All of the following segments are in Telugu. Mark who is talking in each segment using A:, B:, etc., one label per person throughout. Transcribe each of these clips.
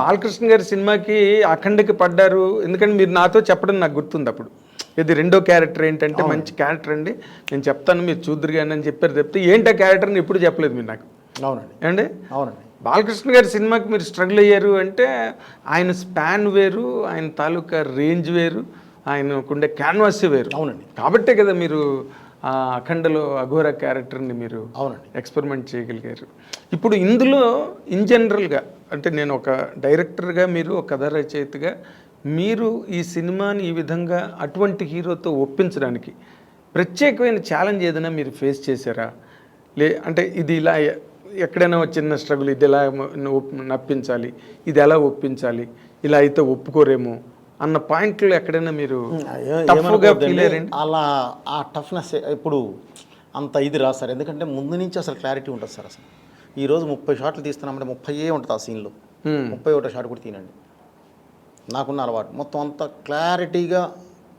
A: బాలకృష్ణ గారి సినిమాకి అఖండకి పడ్డారు, ఎందుకంటే మీరు నాతో చెప్పడం నాకు గుర్తుంది అప్పుడు. ఇది రెండో క్యారెక్టర్ ఏంటంటే మంచి క్యారెక్టర్ అండి, నేను చెప్తాను మీరు చూద్దరు కానీ అని చెప్పారు చెప్తే ఏంటి ఆ క్యారెక్టర్ని ఎప్పుడు చెప్పలేదు మీరు నాకు.
B: అవునండి.
A: ఏమండి
B: అవునండి.
A: బాలకృష్ణ గారి సినిమాకి మీరు స్ట్రగుల్ అయ్యారు అంటే ఆయన స్పాన్ వేరు, ఆయన తాలూకా రేంజ్ వేరు, ఆయనకుండే క్యాన్వాస్ వేరు.
B: అవునండి.
A: కాబట్టే కదా మీరు అఖండలో అఘోర క్యారెక్టర్ని మీరు
B: అవునండి
A: ఎక్స్పెరిమెంట్ చేయగలిగారు. ఇప్పుడు ఇందులో ఇన్ జనరల్గా అంటే నేను ఒక డైరెక్టర్గా, మీరు ఒక కథ రచయితగా, మీరు ఈ సినిమాని ఈ విధంగా అటువంటి హీరోతో ఒప్పించడానికి ప్రత్యేకమైన ఛాలెంజ్ ఏదైనా మీరు ఫేస్ చేశారా? అంటే ఇది ఇలా ఎక్కడైనా చిన్న స్ట్రగుల్, ఇది ఎలా నప్పించాలి, ఇది ఎలా ఒప్పించాలి, ఇలా అయితే ఒప్పుకోరేమో అన్న పాయింట్లో ఎక్కడైనా మీరు టఫ్గా ఫీల్ అయ్యారండి?
B: అలా ఆ టఫ్నెస్ ఇప్పుడు అంత ఇది రాదు సార్, ఎందుకంటే ముందు నుంచి అసలు క్లారిటీ ఉంటుంది సార్. అసలు ఈరోజు 30 షాట్లు తీస్తున్నామంటే 30 ఉంటుంది ఆ సీన్లో, 31 షాట్ కూడా తీనండి. నాకున్న అలవాటు మొత్తం అంతా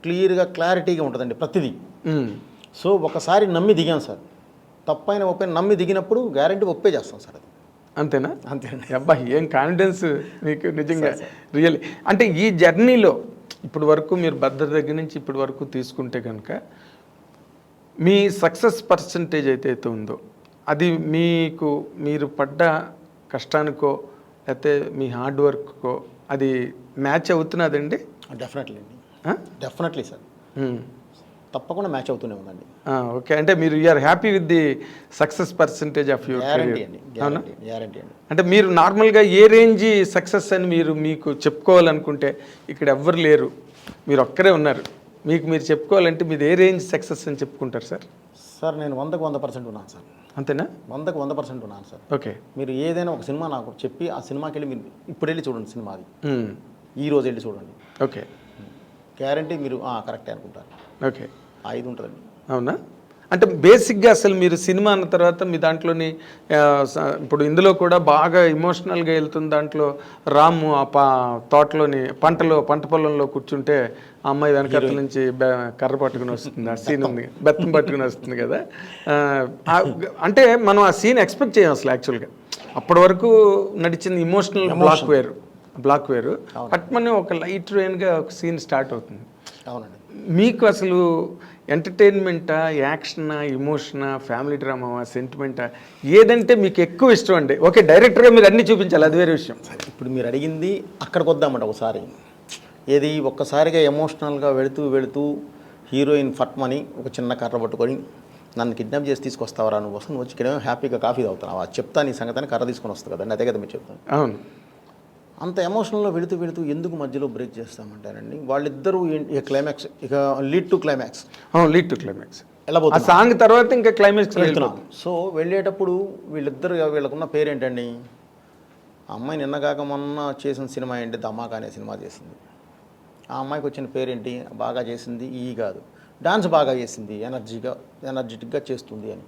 B: క్లియర్గా ఉంటుందండి ప్రతిదీ. సో ఒకసారి నమ్మి దిగాం సార్, తప్పైన ఒప్పైన నమ్మి దిగినప్పుడు గ్యారంటీ ఒప్పే చేస్తాం సార్. అది
A: అంతేనా?
B: అంతేనండి.
A: అబ్బాయి ఏం కాన్ఫిడెన్స్ మీకు నిజంగా రియల్లీ. అంటే ఈ జర్నీలో ఇప్పటి వరకు మీరు భద్రత దగ్గర నుంచి ఇప్పటి వరకు తీసుకుంటే కనుక మీ సక్సెస్ పర్సంటేజ్ అయితే ఉందో అది మీరు పడ్డ కష్టానికో లేకపోతే మీ హార్డ్ వర్క్కో అది మ్యాచ్ అవుతున్నదండి?
B: డెఫినెట్లీ సార్, తప్పకుండా మ్యాచ్ అవుతూనే ఉందండి.
A: ఓకే, అంటే మీరు you are happy with the success percentage of your career?
B: Guarantee అండి.
A: అంటే మీరు నార్మల్గా ఏ రేంజ్ సక్సెస్ అని మీకు చెప్పుకోవాలనుకుంటే ఇక్కడ ఎవ్వరు లేరు, మీరు ఒక్కరే ఉన్నారు, మీరు చెప్పుకోవాలంటే మీరు ఏ రేంజ్ సక్సెస్ అని చెప్పుకుంటారు సార్?
B: సార్ నేను 100% ఉన్నాను సార్.
A: అంతేనా?
B: 100% ఉన్నాను సార్.
A: ఓకే,
B: మీరు ఏదైనా ఒక సినిమా నాకు చెప్పి ఆ సినిమాకి వెళ్ళి మీరు ఇప్పుడు వెళ్ళి చూడండి, సినిమా అది ఈ రోజు వెళ్ళి చూడండి,
A: ఓకే,
B: గ్యారంటీ మీరు కరెక్టే అనుకుంటారు.
A: ఓకే,
B: 5 ఉంటుందండి.
A: అవునా? అంటే బేసిక్గా అసలు మీరు సినిమా అన్న తర్వాత మీ దాంట్లోని ఇప్పుడు ఇందులో కూడా బాగా ఇమోషనల్గా వెళ్తుంది. దాంట్లో రాము ఆ తోటలోని పంట పొలంలో కూర్చుంటే ఆ అమ్మాయి వెనకాల నుంచి కర్ర పట్టుకుని వస్తుంది, ఆ సీన్ ఉంది, బెత్తం పట్టుకుని వస్తుంది కదా. అంటే మనం ఆ సీన్ ఎక్స్పెక్ట్ చేయం అసలు. యాక్చువల్గా అప్పటి వరకు నడిచింది ఇమోషనల్ బ్లాక్ వేరు పట్మని ఒక లైట్ రేన్గా ఒక సీన్ స్టార్ట్ అవుతుంది.
B: అవునండి.
A: మీకు అసలు ఎంటర్టైన్మెంటా, యాక్షనా, ఇమోషనా, ఫ్యామిలీ డ్రామావా, సెంటిమెంటా, ఏదంటే మీకు ఎక్కువ ఇష్టం అండి? ఓకే, డైరెక్టర్గా మీరు అన్నీ చూపించాలి, అది వేరే విషయం.
B: ఇప్పుడు మీరు అడిగింది అక్కడికి వద్దామంట. ఒకసారి ఏది ఒక్కసారిగా ఎమోషనల్గా వెళుతూ హీరోయిన్ ఫట్మని ఒక చిన్న కర్ర పట్టుకొని నన్ను కిడ్నాప్ చేసి తీసుకొస్తావరా, నువ్వు వచ్చి ఇక్కడ హ్యాపీగా కాఫీ తాగుతున్నావా, చెప్తా నీ సంగతాన్ని, కర్ర తీసుకొని వస్తుంది కదండి, అదే కదా మీరు చెప్తాను.
A: అవును.
B: అంత ఎమోషనల్లో వెళుతూ ఎందుకు మధ్యలో బ్రేక్ చేస్తామంటారండి? వాళ్ళిద్దరూ ఇక క్లైమాక్స్, ఇక లీడ్ టు క్లైమాక్స్
A: వెళ్ళబోతుంది. సాంగ్ తర్వాత ఇంకా క్లైమాక్స్ వెళ్తున్నాం.
B: సో వెళ్ళేటప్పుడు వీళ్ళకున్న పేరేంటండి? ఆ అమ్మాయి నిన్నగాక మొన్న చేసిన సినిమా ఏంటి, ధమాకా అనే సినిమా చేసింది. ఆ అమ్మాయికి వచ్చిన పేరేంటి? బాగా చేసింది కాదు, డాన్స్ బాగా చేసింది, ఎనర్జెటిక్గా చేస్తుంది అని.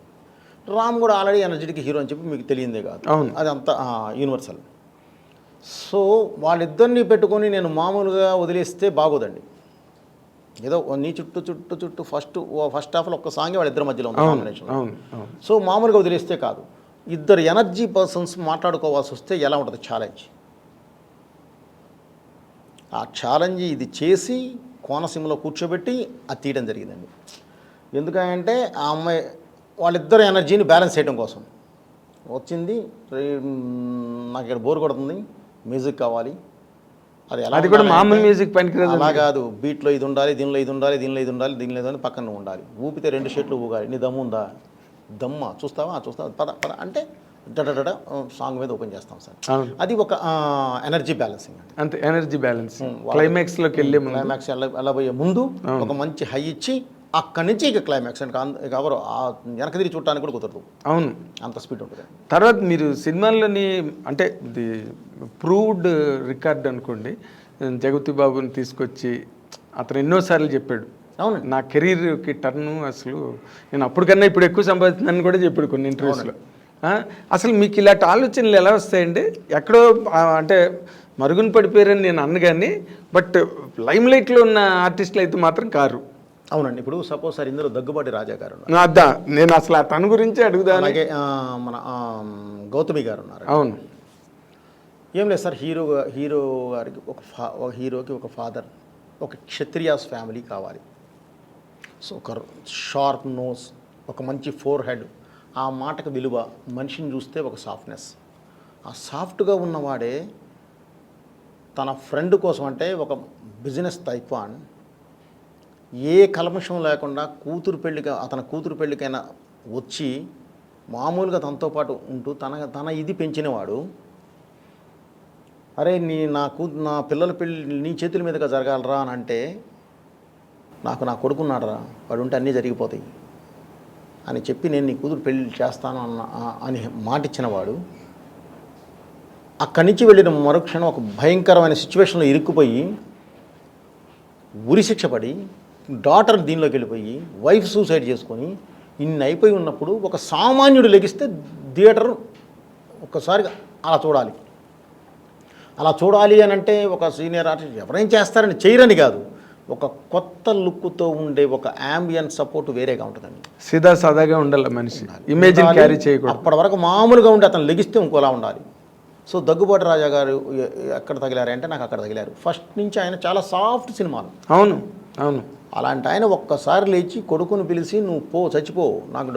B: రామ్ కూడా ఆల్రెడీ ఎనర్జెటిక్ హీరో అని చెప్పి మీకు తెలియందే కాదు, అది అంతా యూనివర్సల్. సో వాళ్ళిద్దరిని పెట్టుకొని నేను మామూలుగా వదిలేస్తే బాగోదండి. ఏదో నీ చుట్టూ ఫస్ట్ హాఫ్లో ఒక్క సాంగే వాళ్ళిద్దరి మధ్యలో ఉంది కాంబినేషన్. సో మామూలుగా వదిలేస్తే కాదు, ఇద్దరు ఎనర్జీ పర్సన్స్ మాట్లాడుకోవాల్సి వస్తే ఎలా ఉంటుంది ఛాలెంజ్? ఆ ఛాలెంజ్ ఇది చేసి కోనసీమలో కూర్చోబెట్టి అది తీయడం జరిగిందండి. ఎందుకంటే ఆ అమ్మాయి వాళ్ళిద్దరు ఎనర్జీని బ్యాలెన్స్ చేయడం కోసం వచ్చింది. నాకు ఇక్కడ బోర్ కొడుతుంది, మ్యూజిక్ కావాలి, అది
A: కూడా మామూలు మ్యూజిక్ పనికిరాదు.
B: అలా కాదు, బీట్లో ఇది ఉండాలి, దీనిలో ఇది ఉండాలి, పక్కన ఉండాలి, ఊపితే 2 షేట్లు ఊగాలి, నీ దమ్ము ఉందా, దమ్మ చూస్తావా పద అంటే సాంగ్ మీద ఓపెన్ చేస్తాం సార్. అది ఒక ఎనర్జీ బ్యాలెన్సింగ్ అండి.
A: అంతే, ఎనర్జీ బ్యాలెన్సింగ్. క్లైమాక్స్లోకి
B: వెళ్ళబోయే ముందు ఒక మంచి హై ఇచ్చి అక్కడి నుంచి ఇక క్లైమాక్స్ అంటే ఎవరు వెనక తిరిగి చూడటానికి కూడా కుదరదు.
A: అవును,
B: అంత స్పీడ్ ఉంటుంది.
A: తర్వాత మీరు సినిమాల్లోని అంటే ఇది ప్రూవ్డ్ రికార్డ్ అనుకోండి, జగతి బాబుని తీసుకొచ్చి అతను ఎన్నోసార్లు చెప్పాడు,
B: అవును
A: నా కెరీర్కి టర్ను అసలు నేను అప్పటికన్నా ఇప్పుడు ఎక్కువ సంపాదిస్తున్నాను కూడా చెప్పాడు కొన్ని ఇంటర్వ్యూస్లో. అసలు మీకు ఇలాంటి ఆలోచనలు ఎలా వస్తాయండి? ఎక్కడో అంటే మరుగున పడిపోయారని నేను అన్నగాని, బట్ లైమ్ లైట్లో ఉన్న ఆర్టిస్టులు అయితే మాత్రం కారు.
B: అవునండి. ఇప్పుడు సపోజ్ సార్ ఇందులో దగ్గుబాటి రాజా గారు ఉన్నారు.
A: అద్దా నేను అసలు తన గురించి అడుగుదాను.
B: అలాగే మన గౌతమి గారు ఉన్నారు.
A: అవును.
B: ఏం లేదు సార్, హీరో గారికి ఒక హీరోకి ఒక ఫాదర్, ఒక క్షత్రియాస్ ఫ్యామిలీ కావాలి. సో ఒక షార్ప్ నోస్, ఒక మంచి ఫోర్ హెడ్, ఆ మాటకు విలువ, మనిషిని చూస్తే ఒక సాఫ్ట్నెస్. ఆ సాఫ్ట్గా ఉన్నవాడే తన ఫ్రెండ్ కోసం, అంటే ఒక బిజినెస్ టైక్వాన్, ఏ కల్మషం లేకుండా అతని కూతురు పెళ్ళికైనా వచ్చి మామూలుగా తనతో పాటు ఉంటూ తన ఇది పెంచినవాడు. అరే నా పిల్లల పెళ్ళి నీ చేతుల మీదుగా జరగాలరా అని అంటే, నా కొడుకున్నాడరా, వాడు ఉంటే అన్నీ జరిగిపోతాయి అని చెప్పి నేను నీ కూతురు పెళ్ళి చేస్తాను అని మాట ఇచ్చినవాడు, అక్కడి నుంచి వెళ్ళిన మరుక్షణం ఒక భయంకరమైన సిచ్యువేషన్లో ఇరుక్కుపోయి ఉరిశిక్ష పడి డాటర్ దీనిలోకి వెళ్ళిపోయి వైఫ్ సూసైడ్ చేసుకొని ఇన్ని అయిపోయి ఉన్నప్పుడు ఒక సామాన్యుడు లెగిస్తే థియేటర్ ఒక్కసారిగా అలా చూడాలి అని అంటే ఒక సీనియర్ ఆర్టిస్ట్ ఎవరైనా చేస్తారని చేయరని కాదు, ఒక కొత్త లుక్తో ఉండే ఒక యాంబియన్స్ సపోర్ట్ వేరేగా ఉంటుందండి.
A: సీదా సాదాగా ఉండాలి మనిషి, ఇమేజ్ క్యారీ చేయకూడదు.
B: అప్పటి వరకు మామూలుగా ఉండి అతను లెగిస్తే ఇంకోలా ఉండాలి. సో దగ్గుబాటి రాజా గారు ఎక్కడ తగిలారంటే నాకు అక్కడ తగిలారు. ఫస్ట్ నుంచి ఆయన చాలా సాఫ్ట్ సినిమాలు.
A: అవును.
B: అలాంటి ఆయన ఒక్కసారి లేచి కొడుకును పిలిచి నువ్వు చచ్చిపో, నాకు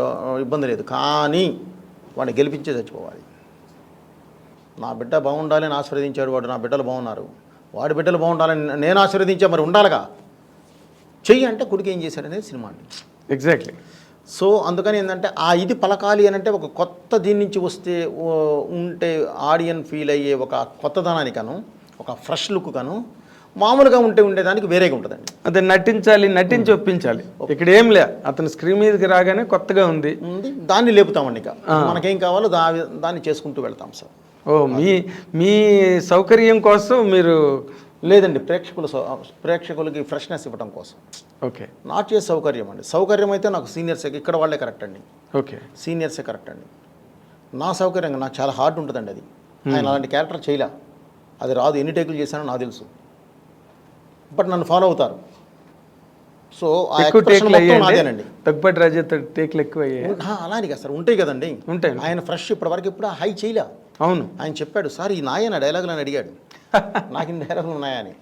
B: ఇబ్బంది లేదు, కానీ వాడిని గెలిపించే చచ్చిపోవాలి. నా బిడ్డ బాగుండాలని ఆశీర్వదించాడు వాడు, నా బిడ్డలు బాగున్నారు, వాడి బిడ్డలు బాగుండాలని నేను ఆశీర్వదించా, మరి ఉండాలిగా. చెయ్యి అంటే కొడుకు ఏం చేశాడనేది సినిమా అండి.
A: ఎగ్జాక్ట్లీ.
B: సో అందుకని ఏంటంటే ఇది పలకాలి అని అంటే ఒక కొత్త దీని నుంచి ఉంటే ఆడియన్ ఫీల్ అయ్యే ఒక కొత్తదనానికను, ఒక ఫ్రెష్ లుక్ కను, మామూలుగా ఉండేదానికి వేరేగా ఉంటుందండి.
A: అదే నటించి ఒప్పించాలి. ఇక్కడ ఏం లే, అతను స్క్రీన్ మీదకి రాగానే కొత్తగా ఉంది,
B: దాన్ని లేపుతామండి. ఇక మనకేం కావాలో దాన్ని చేసుకుంటూ వెళ్తాం సార్.
A: మీ సౌకర్యం కోసం మీరు
B: లేదండి, ప్రేక్షకులకి ఫ్రెష్నెస్ ఇవ్వడం కోసం.
A: ఓకే.
B: నాట్ చేసే సౌకర్యం అండి. సౌకర్యం అయితే నాకు సీనియర్స్ ఇక్కడ వాళ్ళే కరెక్ట్ అండి.
A: ఓకే,
B: సీనియర్సే కరెక్ట్ అండి. నా సౌకర్యంగా నాకు చాలా హార్డ్ ఉంటుందండి అది. ఆయన అలాంటి క్యారెక్టర్ చేయలే, అది రాదు. ఎన్ని టేకులు చేశానో నాకు తెలుసు, బట్ నన్ను ఫాలో అవుతారు. సో
A: నాదేనండి. దగ్గుబాటి రాజా టేకులు ఎక్కువ
B: అలానే కదా సార్, ఉంటాయి కదండి,
A: ఉంటాయి.
B: ఆయన ఫ్రెష్ ఇప్పటివరకు ఎప్పుడు హై చేయలే.
A: అవును.
B: ఆయన చెప్పాడు, సార్ ఈ నాయన డైలాగులు అని అడిగాడు, నాకు ఇన్ని డైలాగులు ఉన్నాయా అని.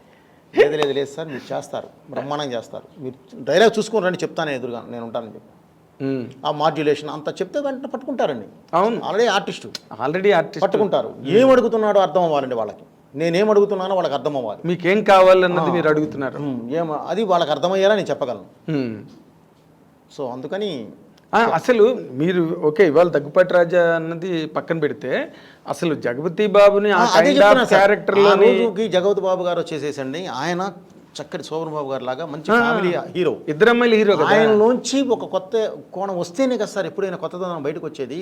B: లేదు సార్, మీరు చేస్తారు, బ్రహ్మాండంగా చేస్తారు, మీరు డైలాగ్ చూసుకొని రండి, చెప్తాను ఎదురుగా, నేను ఉంటానని చెప్పి ఆ మాడ్యులేషన్ అంతా చెప్తే వెంటనే పట్టుకుంటారండి.
A: అవును,
B: ఆల్రెడీ ఆర్టిస్ట్ పట్టుకుంటారు. ఏం అడుగుతున్నాడో అర్థం అవ్వాలండి వాళ్ళకి, నేనేం అడుగుతున్నానో వాళ్ళకి అర్థం అవ్వాలి.
A: మీకేం కావాలన్నది మీరు అడుగుతున్నారు,
B: అది వాళ్ళకి అర్థమయ్యేలా నేను చెప్పగలను. సో అందుకని
A: అసలు మీరు ఓకే, ఇవాళ దగ్గుపాటి రాజా అన్నది పక్కన పెడితే అసలు జగపతి బాబుని క్యారెక్టర్లోని
B: జగపతి బాబు గారు వచ్చేసేసండి, ఆయన చక్కటి శోభన్ బాబు గారు లాగా మంచి ఫ్యామిలీ హీరో,
A: ఇద్దరు అమ్మాయిలు హీరో.
B: ఆయనలోంచి ఒక కొత్త కోణం వస్తేనే కదా సార్ ఎప్పుడైనా కొత్తదనం బయటకు వచ్చేది.